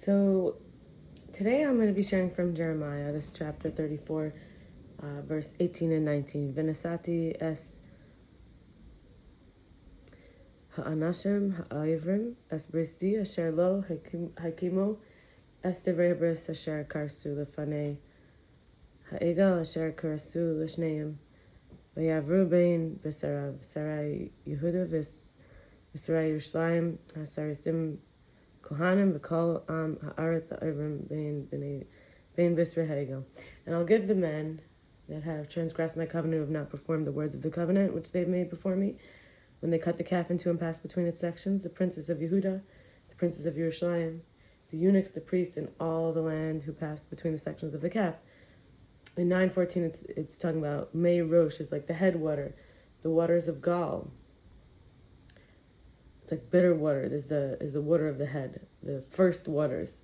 So today I'm going to be sharing from Jeremiah, this chapter 34, verse 18 and 19. V'nesati es ha'anashim ha'ayivrim es brisi asher lo hakimu es divrei bris asher karsu lefanei ha'egal asher karsu l'shneim v'yavru bein b'sarav sarai Yehuda v'sarai Yerushalayim ha'sarisim Kohanim v'kol am ha'aretz ha'ivrim bein b'srei ha'egal. And I'll give the men that have transgressed my covenant, who have not performed the words of the covenant which they've made before me, when they cut the calf in two and passed between its sections, the princes of Yehuda, the princes of Yerushalayim, the eunuchs, the priests, and all the land who passed between the sections of the calf. In 9:14, it's talking about Mei Rosh is like the head water, the waters of Gal. It's like bitter water is the water of the head, the first waters.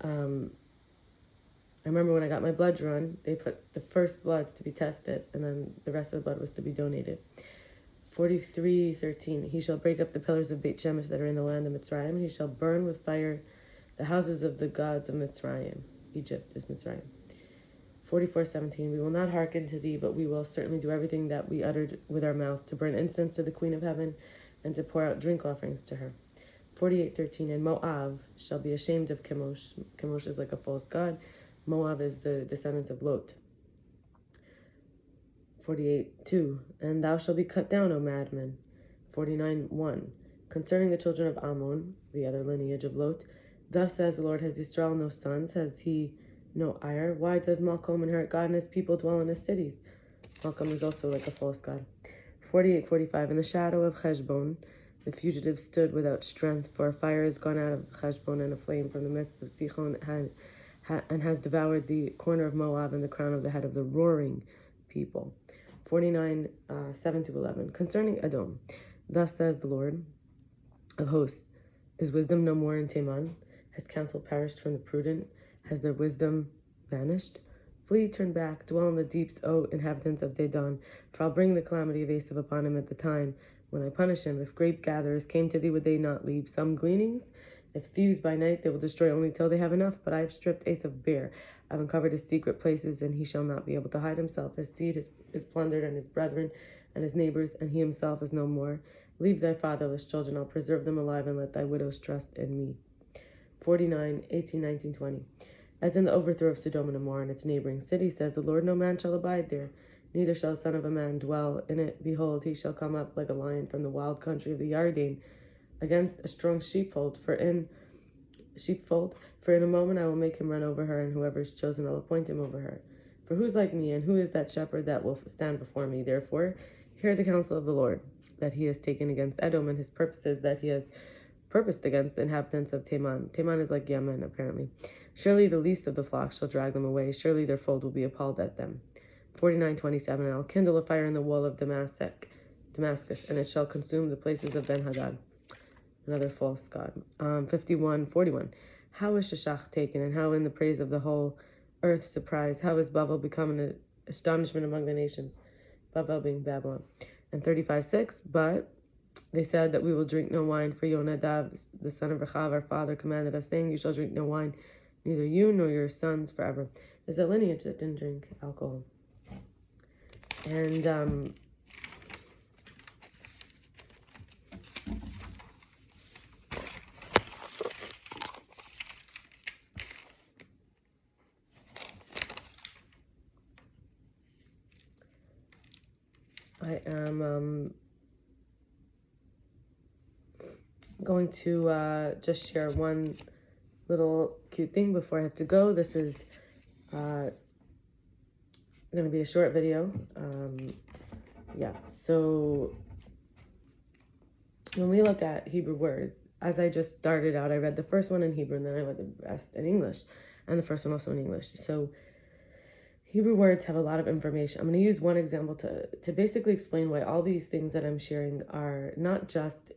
I remember when I got my blood drawn, they put the first bloods to be tested, and then the rest of the blood was to be donated. 43:13, he shall break up the pillars of Beit Shemesh that are in the land of Mitzrayim, and he shall burn with fire the houses of the gods of Mitzrayim. Egypt is Mitzrayim. 44:17, we will not hearken to thee, but we will certainly do everything that we uttered with our mouth, to burn incense to the Queen of Heaven, and to pour out drink offerings to her. 48:13, and Moab shall be ashamed of Chemosh. Chemosh is like a false god. Moab is the descendants of Lot. 48:2, and thou shalt be cut down, O madman. 49:1, concerning the children of Ammon, the other lineage of Lot, thus says the Lord, has Yisrael no sons? Has he no ire? Why does Malcolm inherit God and his people dwell in his cities? Malcolm is also like a false god. 48:45, in the shadow of Cheshbon, the fugitive stood without strength, for a fire has gone out of Cheshbon, and a flame from the midst of Sichon and has devoured the corner of Moab and the crown of the head of the roaring people. 49:7-11, concerning Edom, thus says the Lord of hosts, is wisdom no more in Teman? Has counsel perished from the prudent? Has their wisdom vanished? Flee, turn back, dwell in the deeps, O inhabitants of Dedan, for I'll bring the calamity of Esav upon him at the time when I punish him. If grape gatherers came to thee, would they not leave some gleanings? If thieves by night, they will destroy only till they have enough. But I have stripped Esav bare. I have uncovered his secret places, and he shall not be able to hide himself. His seed is plundered, and his brethren and his neighbors, and he himself is no more. Leave thy fatherless children, I'll preserve them alive, and let thy widows trust in me. 49:18, 19, 20. As in the overthrow of Sodom and Gomorrah and its neighboring cities, says the Lord, no man shall abide there, neither shall the son of a man dwell in it. Behold, he shall come up like a lion from the wild country of the Yarden, against a strong sheepfold, for in a moment I will make him run over her, and whoever is chosen I'll appoint him over her. For who's like me, and who is that shepherd that will stand before me? Therefore, hear the counsel of the Lord, that he has taken against Edom, and his purposes that he has purposed against the inhabitants of Teman. Teman is like Yemen, apparently. Surely the least of the flock shall drag them away. Surely their fold will be appalled at them. 49:27, and I'll kindle a fire in the wall of Damascus, and it shall consume the places of Ben-Hadad. Another false god. 51:41. How is Sheshach taken, and how in the praise of the whole earth surprised? How is Babel become an astonishment among the nations? Babel being Babylon. And 35:6. But they said that we will drink no wine, for Yonadav, the son of Rechav, our father, commanded us, saying, you shall drink no wine, neither you nor your sons forever. There's a lineage that didn't drink alcohol. And I am going to just share one little cute thing before I have to go. This is going to be a short video. So when we look at Hebrew words, as I just started out, I read the first one in Hebrew, and then I read the rest in English, and the first one also in English. So Hebrew words have a lot of information. I'm going to use one example to basically explain why all these things that I'm sharing are not just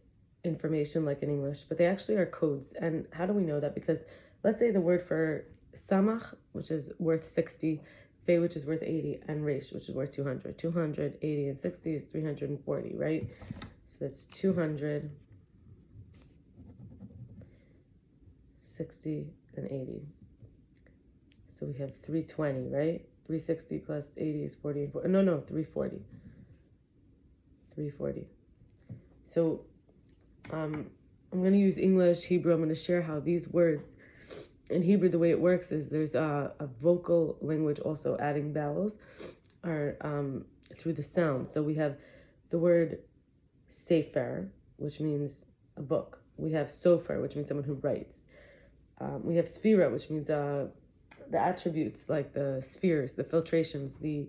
information like in English, but they actually are codes. And how do we know that? Because let's say the word for samach, which is worth 60, Fei, which is worth 80, and Resh, which is worth 200. 200, 80, and 60 is 340, right? So that's 200, 60, and 80. So we have 320, right? 360 plus 80 is 40 and 40. No, 340. 340. So I'm going to use English, Hebrew. I'm going to share how these words in Hebrew, the way it works is there's a vocal language also adding vowels are through the sound. So we have the word sefer, which means a book. We have sofer, which means someone who writes. We have sphira, which means the attributes like the spheres, the filtrations, the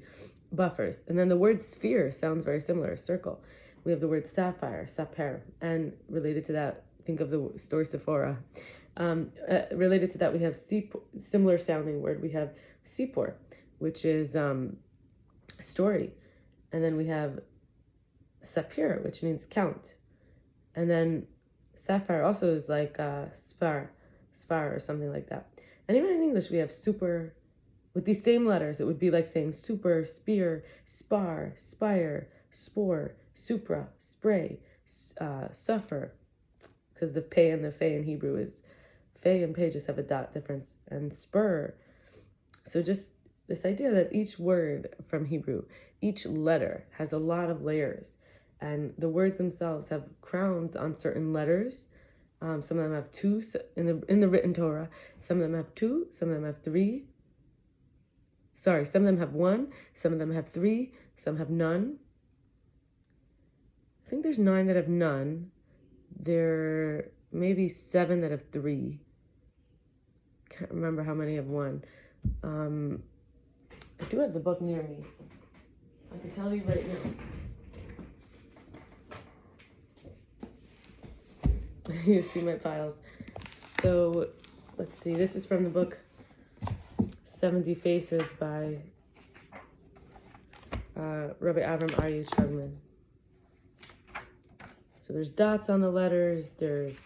buffers. And then the word sphere sounds very similar, circle. We have the word sapphire, saper, and related to that, think of the store Sephora. Related to that, we have similar sounding word. We have sipor, which is story. And then we have sapir, which means count. And then sapphire also is like sfar or something like that. And even in English, we have super. With these same letters, it would be like saying super, spear, spar, spire, spore, supra, spray, suffer. Because the pay and the fey in Hebrew is, fey and pay just have a dot difference. And spur. So just this idea that each word from Hebrew, each letter has a lot of layers. And the words themselves have crowns on certain letters. Some of them have two in the written Torah. Some of them have two. Some of them have three. Sorry, some of them have one. Some of them have three. Some have none. I think there's 9 that have none. There may be 7 that have 3. Can't remember how many have 1. I do have the book near me. I can tell you right now. You see my piles. So, let's see. This is from the book 70 Faces by Rabbi Avraham Arieh Trugman. So there's dots on the letters. There's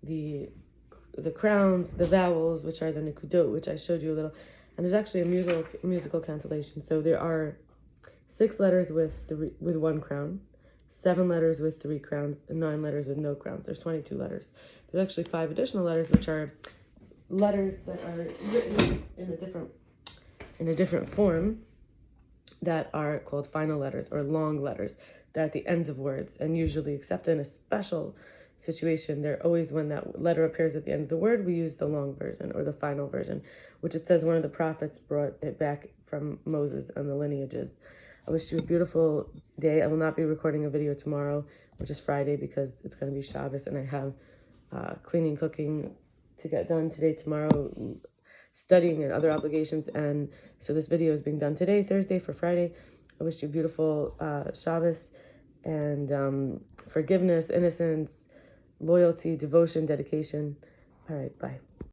the crowns, the vowels, which are the nikudot, which I showed you a little. And there's actually a musical cancellation. So there are 6 letters with 1 crown, 7 letters with 3 crowns, and 9 letters with no crowns. There's 22 letters. There's actually 5 additional letters, which are letters that are written in a different form that are called final letters or long letters. They're at the ends of words, and usually, except in a special situation, they're always, when that letter appears at the end of the word, we use the long version or the final version, which it says one of the prophets brought it back from Moses and the lineages. I wish you a beautiful day. I will not be recording a video tomorrow, which is Friday, because it's going to be Shabbos, and I have cleaning, cooking to get done today, tomorrow, studying and other obligations. And so this video is being done today, Thursday, for Friday. I wish you a beautiful Shabbos and forgiveness, innocence, loyalty, devotion, dedication. All right, bye.